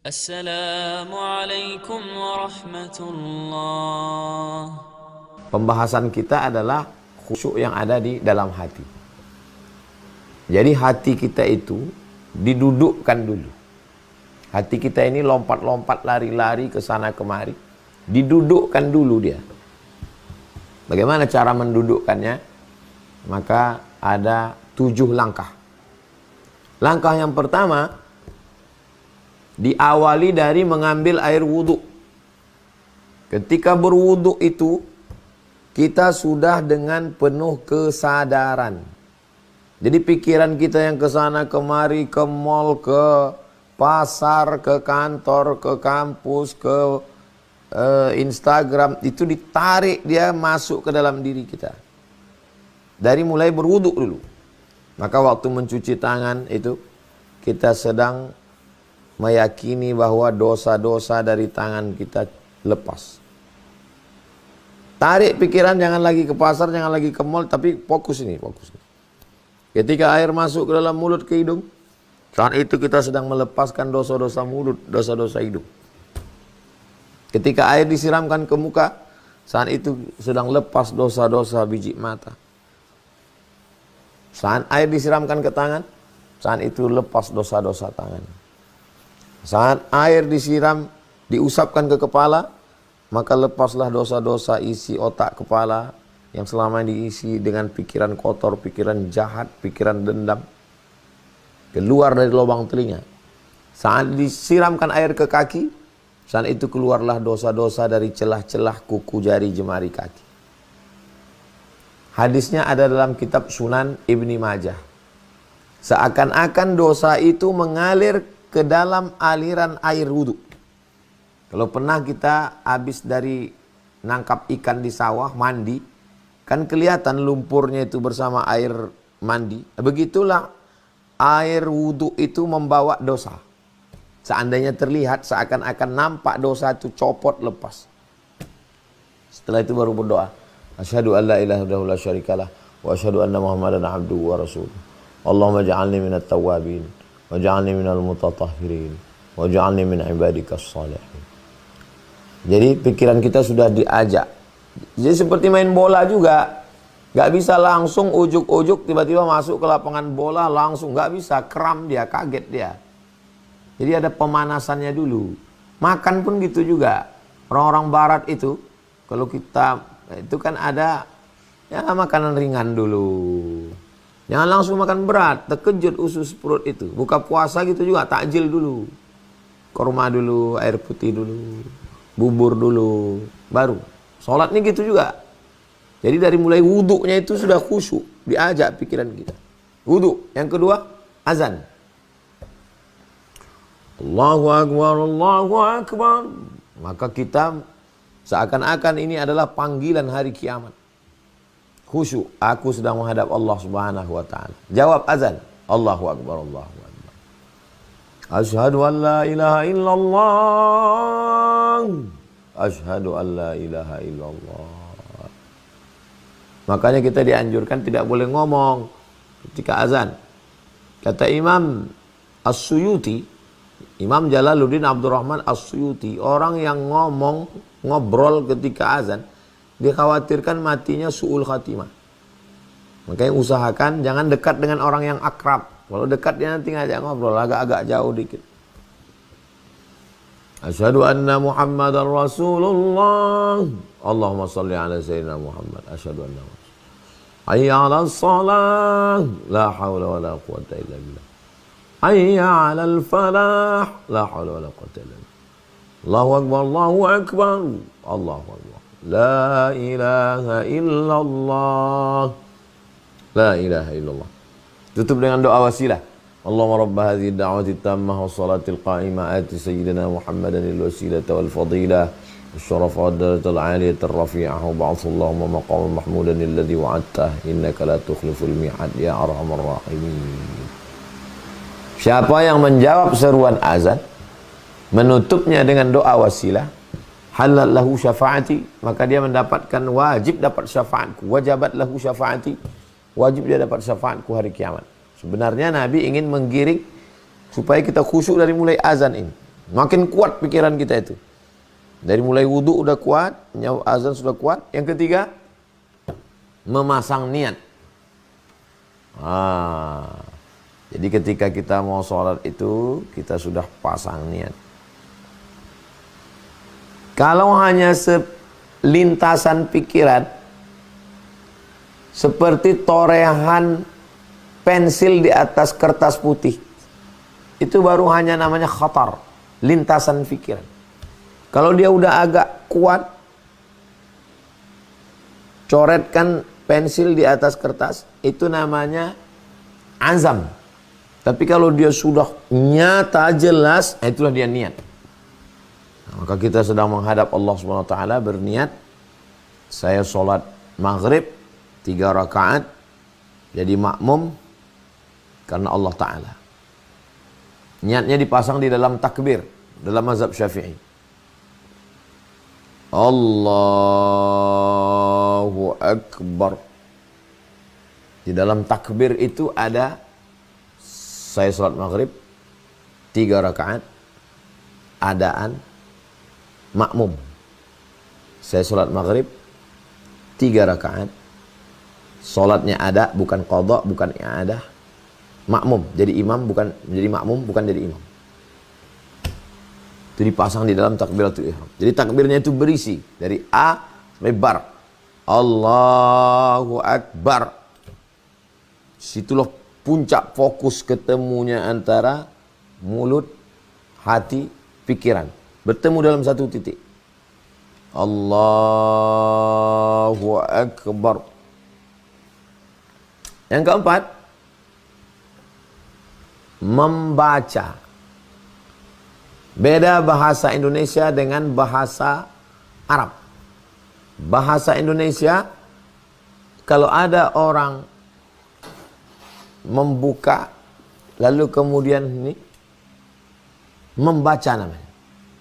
Assalamualaikum warahmatullah. Pembahasan kita adalah khusyuk yang ada di dalam hati. Jadi hati kita itu didudukkan dulu. Hati kita ini lompat-lompat, lari-lari ke sana kemari. Didudukkan dulu dia. Bagaimana cara mendudukkannya? Maka ada 7 langkah. Langkah yang pertama, diawali dari mengambil air wudhu. Ketika berwudhu itu, kita sudah dengan penuh kesadaran. Jadi pikiran kita yang ke sana kemari, ke mall, ke pasar, ke kantor, ke kampus, ke Instagram, itu ditarik dia masuk ke dalam diri kita. Dari mulai berwudhu dulu. Maka waktu mencuci tangan itu, kita sedang meyakini bahwa dosa-dosa dari tangan kita lepas. Tarik pikiran, jangan lagi ke pasar, jangan lagi ke mall, tapi fokus ini, fokus. Ketika air masuk ke dalam mulut, ke hidung, saat itu kita sedang melepaskan dosa-dosa mulut, dosa-dosa hidung. Ketika air disiramkan ke muka, saat itu sedang lepas dosa-dosa biji mata. Saat air disiramkan ke tangan, saat itu lepas dosa-dosa tangan. Saat air disiram, diusapkan ke kepala, maka lepaslah dosa-dosa isi otak kepala yang selama diisi dengan pikiran kotor, pikiran jahat, pikiran dendam. Keluar dari lubang telinga. Saat disiramkan air ke kaki, saat itu keluarlah dosa-dosa dari celah-celah kuku jari jemari kaki. Hadisnya ada dalam kitab Sunan Ibni Majah. Seakan-akan dosa itu mengalir ke dalam aliran air wudhu. Kalau pernah kita habis dari nangkap ikan di sawah, mandi, kan kelihatan lumpurnya itu bersama air mandi. Begitulah air wudhu itu membawa dosa. Seandainya terlihat, seakan-akan nampak dosa itu copot lepas. Setelah itu baru berdoa. Asyhadu an la ilaha illallah la syarikalah wa asyhadu anna Muhammadan abduhu wa rasuluh. Allahumma ja'alni minat tawwabin waj'alni minal mutatahhirin waj'alni min ibadikas shalihin. Jadi pikiran kita sudah diajak. Jadi seperti main bola juga. Gak bisa langsung ujuk-ujuk tiba-tiba masuk ke lapangan bola langsung. Gak bisa, kram dia, kaget dia. Jadi ada pemanasannya dulu. Makan pun gitu juga. Orang-orang barat itu, kalau kita, itu kan ada ya makanan ringan dulu. Jangan langsung makan berat, terkejut usus perut itu. Buka puasa gitu juga, takjil dulu. Kurma dulu, air putih dulu, bubur dulu, baru. Sholatnya gitu juga. Jadi dari mulai wudhunya itu sudah khusyuk, diajak pikiran kita. Wudhu. Yang kedua, azan. Allahu Akbar, Allahu Akbar. Maka kita seakan-akan ini adalah panggilan hari kiamat. Khusyuk, aku sedang menghadap Allah Subhanahu wa taala. Jawab azan. Allahu Akbar, Allahu Akbar. Asyhadu an la ilaha illallah. Asyhadu an la ilaha illallah. Makanya kita dianjurkan tidak boleh ngomong ketika azan. Kata Imam As-Suyuti, Imam Jalaluddin Abdurrahman As-Suyuti, orang yang ngobrol ketika azan, dikhawatirkan matinya su'ul khatimah. Makanya usahakan jangan dekat dengan orang yang akrab. Kalau dekat dia nanti ngajak ngobrol, agak-agak jauh dikit. Asyhadu anna Muhammadar Rasulullah. Allahumma salli ala sayyidina Muhammad. Asyhadu anna Muhammad. Hayya 'alas shalah. La haula wala quwwata illa billah. Hayya 'alal falah. La haula wala quwwata illa billah. Allahu Akbar, Allahu Akbar. Allahu Akbar. La ilaha illallah. La ilaha illallah. Tutup dengan doa wasilah. Allahumma rabb hadhihi ad-da'wati at-tammah was-salatil qa'imah ati sayyidina Muhammadan al-wasilata wal fadilah wasyarafa ad-darajatal 'aliyatar rafi'ah wa ba'athu Allahumma maqaman mahmudan alladhi wa'adtah innaka la tukhliful mi'ad ya arhamar rahimin. Siapa yang menjawab seruan azan, menutupnya dengan doa wasilah, halal lahu syafaati, maka dia mendapatkan, wajib dapat syafaatku. Wajabat lahu syafaati, wajib dia dapat syafaatku hari kiamat. Sebenarnya Nabi ingin menggiring supaya kita khusyuk dari mulai azan ini. Makin kuat pikiran kita itu. Dari mulai wudhu udah kuat, azan sudah kuat. Yang ketiga, memasang niat. Jadi ketika kita mau sholat itu, kita sudah pasang niat. Kalau hanya selintasan pikiran, seperti torehan pensil di atas kertas putih, itu baru hanya namanya khatar, lintasan pikiran. Kalau dia udah agak kuat, coretkan pensil di atas kertas, itu namanya azam. Tapi kalau dia sudah nyata, jelas, itulah dia niat. Nah, maka kita sedang menghadap Allah SWT, berniat, saya sholat maghrib 3 rakaat, jadi makmum karena Allah Ta'ala. Niatnya dipasang di dalam takbir, dalam mazhab Syafi'i. Allahu Akbar. Di dalam takbir itu ada, saya sholat maghrib 3 rakaat, adaan, makmum. Saya sholat maghrib 3 rakaat, sholatnya ada, bukan qadha, bukan i'adah, makmum. Jadi imam bukan menjadi makmum, bukan jadi imam. Itu dipasang di dalam takbiratul ihram. Jadi takbirnya itu berisi dari A sampai bar. Allahu Akbar. Situlah puncak fokus ketemunya antara mulut, hati, pikiran. Bertemu dalam satu titik. Allahu Akbar. Yang keempat, membaca. Beda bahasa Indonesia dengan bahasa Arab. Bahasa Indonesia, kalau ada orang membuka, lalu kemudian ini membaca namanya.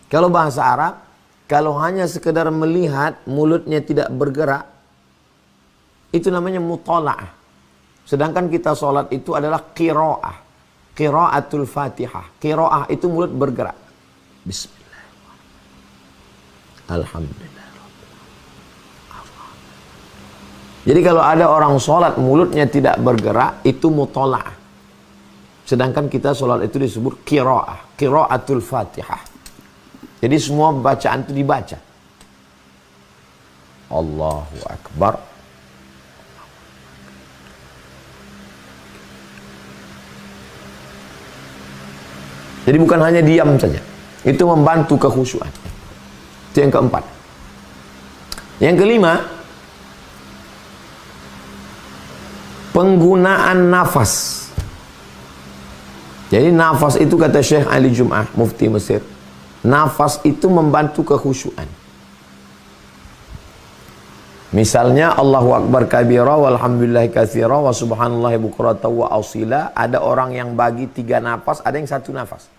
Kalau bahasa Arab, kalau hanya sekedar melihat, mulutnya tidak bergerak, itu namanya mutola'ah. Sedangkan kita sholat itu adalah qira'ah. Qira'atul Fatihah. Qira'ah itu mulut bergerak. Bismillahirrahmanirrahim. Alhamdulillah. Jadi kalau ada orang sholat mulutnya tidak bergerak, itu mutola'ah. Sedangkan kita sholat itu disebut qira'ah. Qira'atul Fatihah. Jadi semua bacaan itu dibaca. Allahu Akbar. Jadi bukan hanya diam saja. Itu membantu kekhusyuan. Itu yang keempat. Yang kelima, penggunaan nafas. Jadi nafas itu kata Syekh Ali Jum'ah, mufti Mesir, nafas itu membantu kekhusyuan. Misalnya Allahu Akbar kabira walhamdulillahi katsira wa subhanallahi bukratan wa asila. Ada orang yang bagi 3 nafas, ada yang 1 nafas.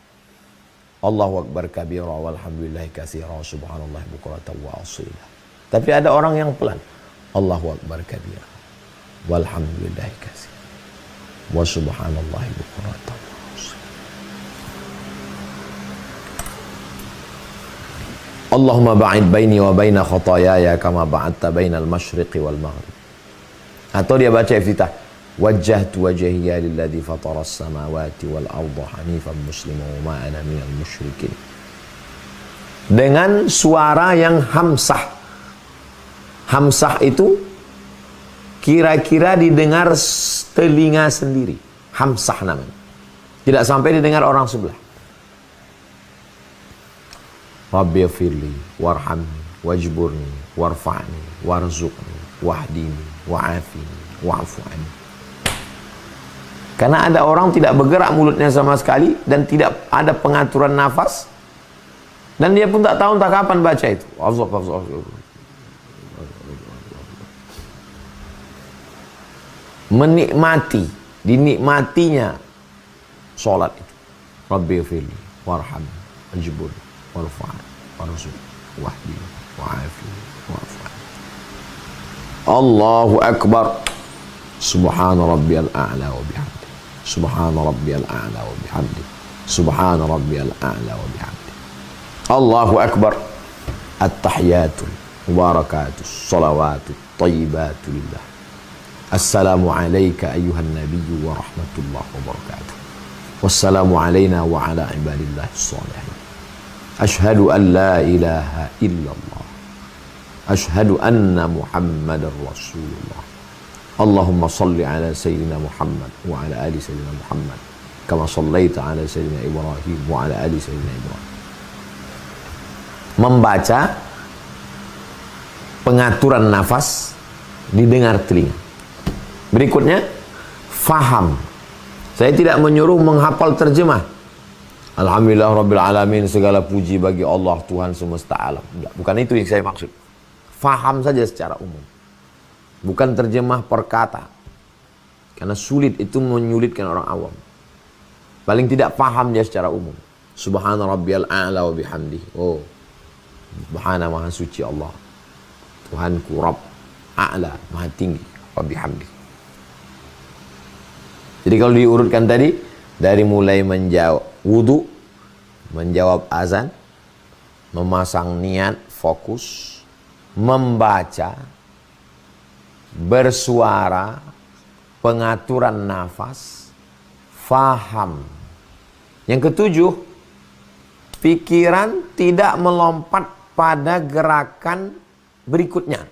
Allahu Akbar kabira walhamdulillahi katsira wa subhanallahi bukratan wa asila. Tapi ada orang yang pelan. Allahu Akbar kabira walhamdulillahi katsira wa subhanallahi bukratan wa asila. Allahumma ba'id baini wa baina khataayaya kama ba'adta bainal masyriqi wal maghrib. Atau dia baca iftitah, wajjahtu wajhiya lilladzi fataras samawati wal arda hanifan musliman wa ma ana minal musyrikin. Dengan suara yang hamsah. Hamsah itu kira-kira didengar telinga sendiri. Hamsah namanya. Tidak sampai didengar orang sebelah. Rabbi firli warhamni wajburni warfa'ni warzuqni wahdini wa'afini wa'fu anni. Karena ada orang tidak bergerak mulutnya sama sekali dan tidak ada pengaturan nafas, dan dia pun tak tahu entah kapan baca itu. Menikmati, dinikmatinya sholat itu. Rabbi firli warhamni wajburni warfa'ni warzuqni wahdini wa'afini wa'fu anni. Allahu Akbar. Subhana rabbiyal a'la wa bihamdi. Subhana rabbiyal a'la wa bihamdi. Subhana rabbiyal a'la wa bihamdi. Allahu Akbar. At-tahiyatul mubarakatus salawatut thayyibatu lillah. Assalamu alayka ayyuhan nabiyyu wa rahmatullahi wa barakatuh. Wassalamu alayna wa ala ibadillahi sholihin. Ashhadu an la ilaha illallah. Ashhadu anna Muhammadar Rasulullah. Allahumma salli ala Sayyidina Muhammad wa ala ali Sayyidina Muhammad kama sallaita ala Sayyidina Ibrahim wa ala ali Sayyidina Ibrahim. Membaca pengaturan nafas didengar telinga. Berikutnya, faham. Saya tidak menyuruh menghafal terjemah. Alhamdulillah Rabbil Alamin, segala puji bagi Allah Tuhan semesta alam. Bukan itu yang saya maksud. Faham saja secara umum. Bukan terjemah per kata. Karena sulit, itu menyulitkan orang awam. Paling tidak faham dia secara umum. Subhana Rabbiyal A'la wa bihamdihi. Oh, Subhana maha suci Allah. Tuhanku Rabb A'la, maha tinggi, wa bihamdihi. Jadi kalau diurutkan tadi, dari mulai menjawab wudu, menjawab azan, memasang niat, fokus, membaca, bersuara, pengaturan nafas, faham. Yang ketujuh, pikiran tidak melompat pada gerakan berikutnya.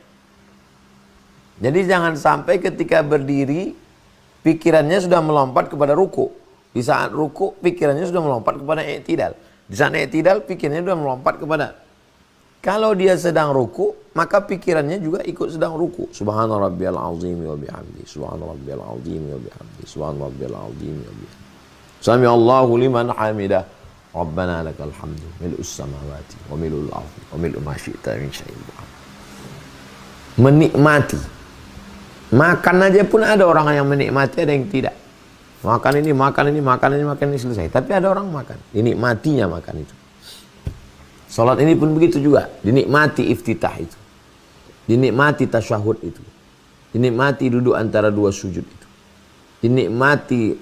Jadi jangan sampai ketika berdiri, pikirannya sudah melompat kepada ruku. Di saat ruku, pikirannya sudah melompat kepada i'tidal. Di saat i'tidal, pikirannya sudah melompat kepada. Kalau dia sedang ruku, maka pikirannya juga ikut sedang ruku. Subhana rabbiyal azim wa bihamdi. Subhana rabbiyal azim wa bihamdi. Subhana rabbiyal azim wa bihamdi. Sami Allahu liman hamidah. Rabbana lakal hamdu. Mil'us samawati wa mil'ul ardi wa mil'u ma syi'ta min syai'in ba'd. Menikmati. Makan aja pun ada orang yang menikmati, ada yang tidak. Makan ini, makan ini, makan ini, makan ini, selesai. Tapi ada orang makan, dinikmatinya makan itu. Salat ini pun begitu juga, dinikmati iftitah itu. Dinikmati tasyahud itu. Dinikmati duduk antara dua sujud itu. Dinikmati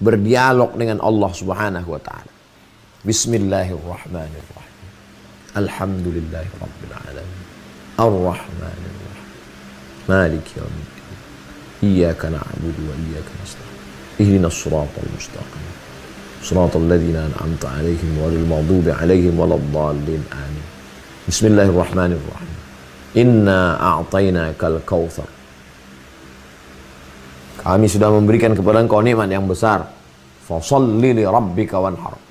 berdialog dengan Allah Subhanahu wa taala. Bismillahirrahmanirrahim. Alhamdulillahirabbil alamin. Ar-Rahmanir Rahim. Maliki yaumiddin. Iyyaka na'budu wa iyyaka nasta'in. Ihdinas siratal mustaqim. Siratal ladzina an'amta 'alaihim ghairil maghdubi 'alaihim waladdallin. Amin. Bismillahirrahmanirrahim. Inna a'tainakal kautsar. Kami sudah memberikan kepada engkau nikmat yang besar. Fasholli li rabbika wanhar.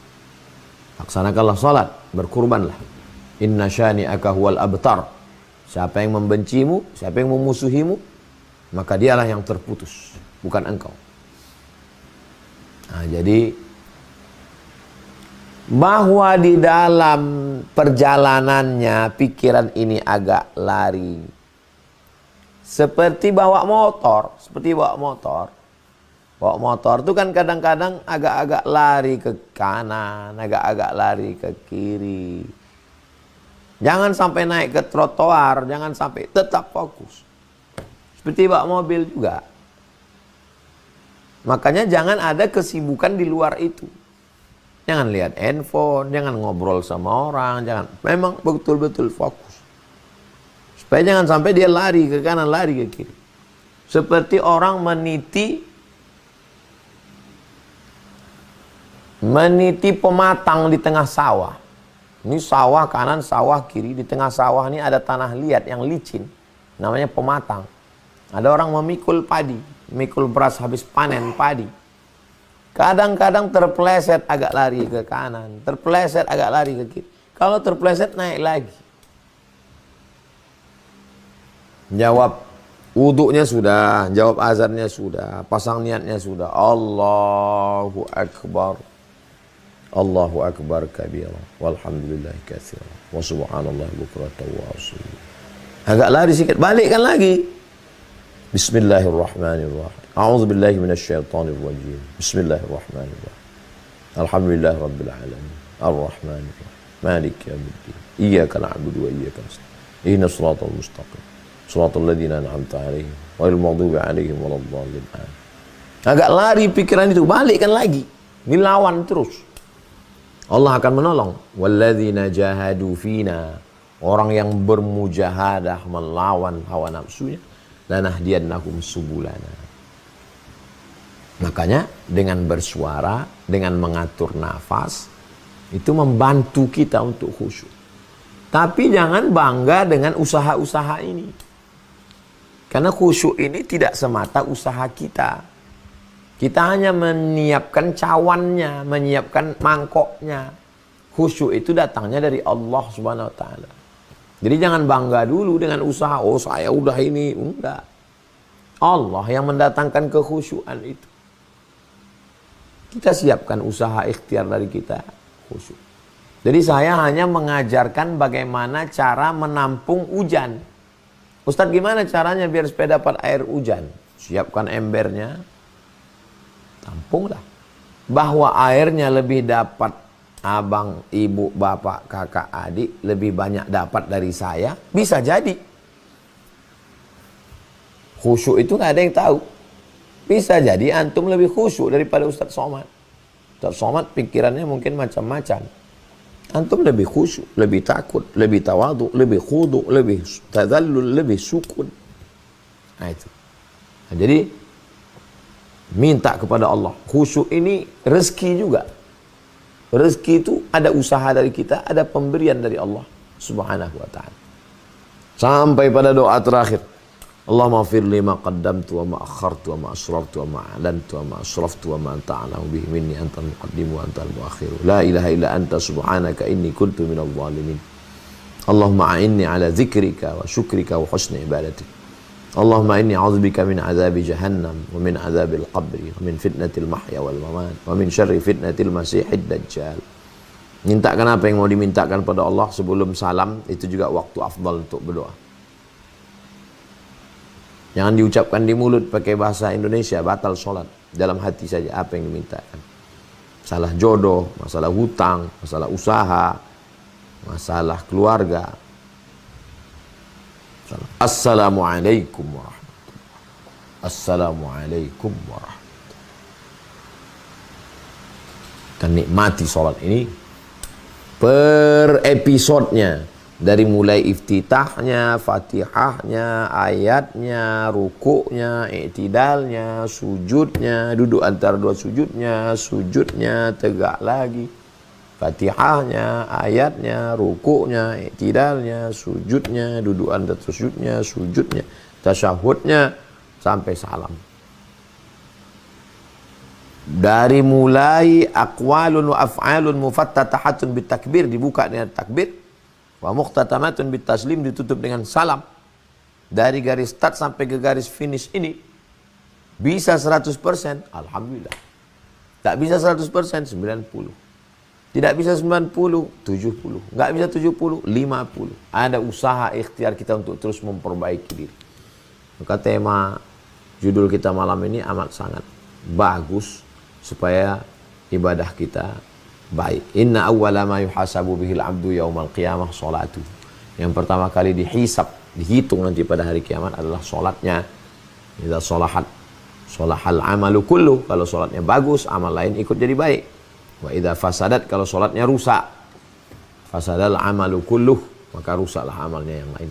Laksanakanlah salat, berkurbanlah. Inna syani'aka huwal abtar. Siapa yang membencimu, siapa yang memusuhimu, maka dialah yang terputus, bukan engkau. Nah, jadi bahwa di dalam perjalanannya pikiran ini agak lari. Seperti bawa motor, Bawa motor itu kan kadang-kadang agak-agak lari ke kanan, agak-agak lari ke kiri. Jangan sampai naik ke trotoar, jangan sampai, tetap fokus. Seperti bawa mobil juga. Makanya jangan ada kesibukan di luar itu. Jangan lihat handphone, jangan ngobrol sama orang, jangan. Memang betul-betul fokus. Supaya jangan sampai dia lari ke kanan, lari ke kiri. Seperti orang meniti pematang di tengah sawah. Ini sawah kanan, sawah kiri. Di tengah sawah ini ada tanah liat yang licin. Namanya pematang. Ada orang memikul padi. Memikul beras habis panen padi. Kadang-kadang terpeleset agak lari ke kanan. Terpeleset agak lari ke kiri. Kalau terpeleset naik lagi. Jawab wuduknya sudah. Jawab azannya sudah. Pasang niatnya sudah. Allahu Akbar. Allahu Akbar kabira walhamdulillahi katsira wa subhanallahi bukratan wa asila. Agak lari sikit, balikkan lagi. Bismillahirrahmanirrahim. A'udzubillahi minasyaitonir rajim. Bismillahirrahmanirrahim. Alhamdulillahi rabbil alamin. Ar-Rahmanir Rahim. Maliki yaumiddin. Iyyaka na'budu wa iyyaka nasta'in. Ihdinas siratal mustaqim. Siratal ladzina an'amta 'alaihim ghairil maghdubi 'alaihim waladdallin. Agak lari pikiran itu, balikkan lagi. Dilawan terus. Allah akan menolong. Walladzina jahadu fina, orang yang bermujahadah melawan hawa nafsunya, lanahdiyannahum subulana. Makanya dengan bersuara, dengan mengatur nafas, itu membantu kita untuk khusyuk. Tapi jangan bangga dengan usaha-usaha ini. Karena khusyuk ini tidak semata usaha kita. Kita hanya menyiapkan cawannya, menyiapkan mangkoknya. Khusyuk itu datangnya dari Allah Subhanahu wa taala. Jadi jangan bangga dulu dengan usaha, oh saya udah ini, enggak. Allah yang mendatangkan kekhusyuan itu. Kita siapkan usaha ikhtiar dari kita, khusyuk. Jadi saya hanya mengajarkan bagaimana cara menampung hujan. Ustadz, gimana caranya biar supaya dapat air hujan? Siapkan embernya, tampunglah. Bahwa airnya lebih dapat abang, ibu, bapak, kakak, adik, lebih banyak dapat dari saya, bisa jadi. Khusyuk itu nggak ada yang tahu. Bisa jadi antum lebih khusyuk daripada Ustadz Somad. Ustadz Somad pikirannya mungkin macam-macam. Antum lebih khusyuk, lebih takut, lebih tawadhu, lebih khudu, lebih tadallul, lebih sukun. Nah itu. Nah, jadi minta kepada Allah. Khusyuk ini rezeki juga. Rezeki itu ada usaha dari kita, ada pemberian dari Allah Subhanahu wa ta'ala. Sampai pada doa terakhir. Allahumma ighfir li ma qaddamtu wa ma akhartu wa ma asrartu wa ma a'lantu wa ma asraftu wa ma anta a'lamu bihi minni antal muqaddimu wa antal muakhiru. La ilaha illa anta subhanaka inni kuntu minadh dhalimin. Allahumma a'inni ala dzikrika wa syukrika wa husni ibadatik. Allahumma inni a'udzubika min adzabi jahannam wa min adzabil qabri wa min fitnatil mahya wal mamat wa min syarri fitnatil masiihid dajjal. Mintakan apa yang mau dimintakan pada Allah sebelum salam, itu juga waktu afdal untuk berdoa. Jangan diucapkan di mulut pakai bahasa Indonesia, batal sholat. Dalam hati saja apa yang dimintakan. Masalah jodoh, masalah hutang, masalah usaha, masalah keluarga. Assalamualaikum warahmatullahi. Assalamualaikum warahmatullahi. Kita nikmati sholat ini per episodenya. Dari mulai iftitahnya, fatihahnya, ayatnya, rukuknya, i'tidalnya, sujudnya, duduk antara dua sujudnya, tegak lagi. Fatihahnya, ayatnya, rukuknya, i'tidalnya, sujudnya, duduk antara sujudnya, tasyahudnya, sampai salam. Dari mulai aqwalun wa af'alun mufattatahatun bitakbir, dibuka dengan takbir. Wa muqtatamatun bitaslim, ditutup dengan salam. Dari garis start sampai ke garis finish ini bisa 100%, alhamdulillah. Tak bisa 100%, 90. Tidak bisa 90, 70. Enggak bisa 70, 50. Ada usaha ikhtiar kita untuk terus memperbaiki diri. Maka tema judul kita malam ini amat sangat bagus supaya ibadah kita baik. Inna awwala ma yuhasabu bihil abdu yaumal qiyamah sholatu. Yang pertama kali dihisab, dihitung nanti pada hari kiamat adalah sholatnya. Idza sholahat, sholahal amalu kullu. Kalau sholatnya bagus, amal lain ikut jadi baik. Wa idza fasadat, kalau sholatnya rusak, fasadal amalu kulluh, maka rusaklah amalnya yang lain.